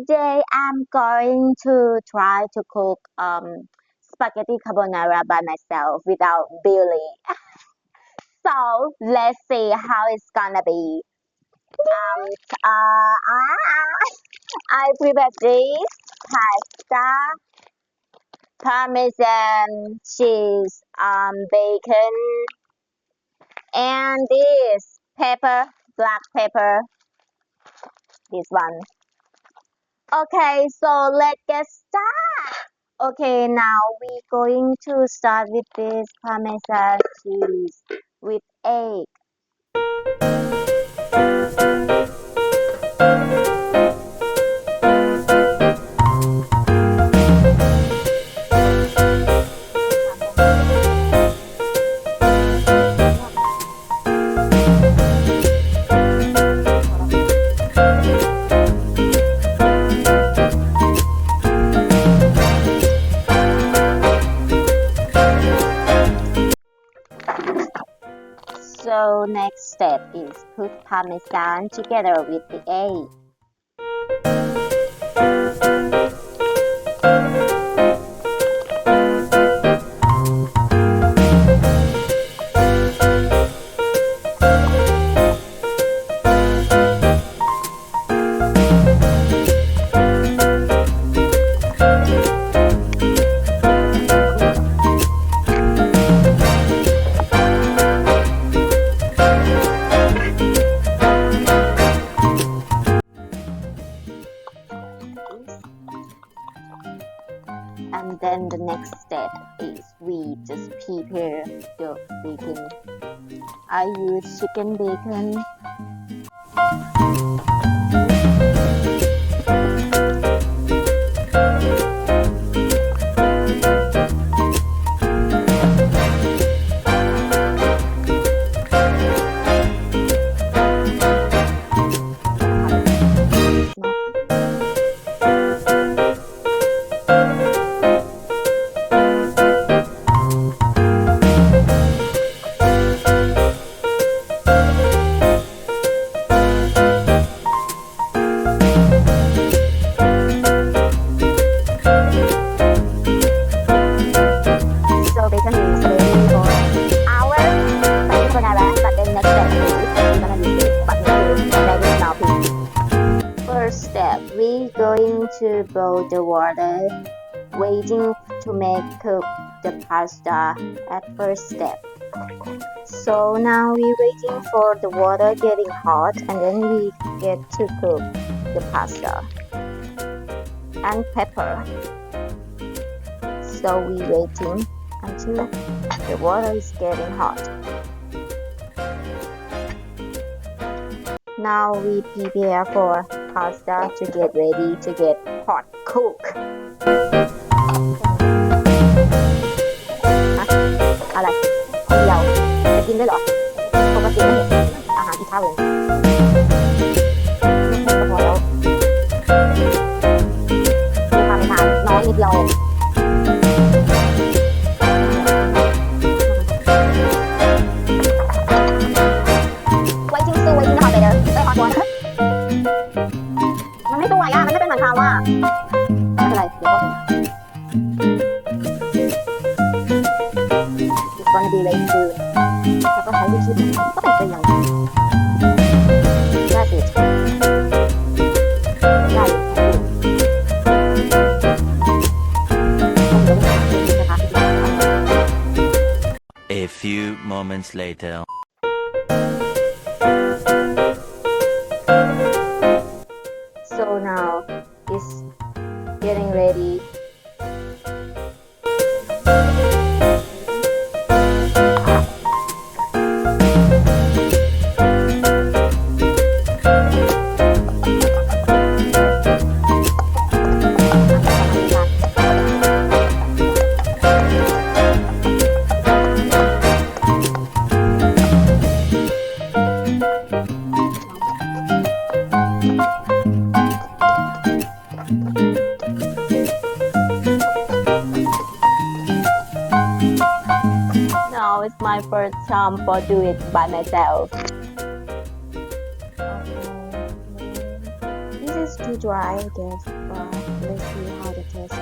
today I'm going to try to cook spaghetti carbonara by myself without Billy. So let's see how it's gonna be. Um, I prepared this pasta, parmesan cheese, bacon, and this pepper, black pepper, this one. Okay, so let's get started. Okay, now we're going to start with this parmesan cheese with egg. So next step is put parmesan together with the egg. And then the next step is we just prepare the bacon. I use chicken bacon. First step, we're going to boil the water, waiting to make cook the pasta at first step. So now we're waiting for the water getting hot and then we get to cook the pasta and pepper. So we're waiting until the water is getting hot. Now we prepare for pasta to get ready to get hot cook. อะไรคนเดียวจะกินด้วยเหรอปกติไม่เห็นอาหารอีกข้าวเลยไม่พอแล้วมีความทานน้อยนิดเดียวมันไม่สวยมันไม่เป็นเหมือนคำว่าไม่เป็นไรเดี๋ยวก็อีกกรณีเลยคือแล้วก็ใช้วิธีก็เป็นอย่างได้สิได้ A few moments later. So now it's getting ready. Now it's my first time for do it by myself. This is too dry, let's see how the taste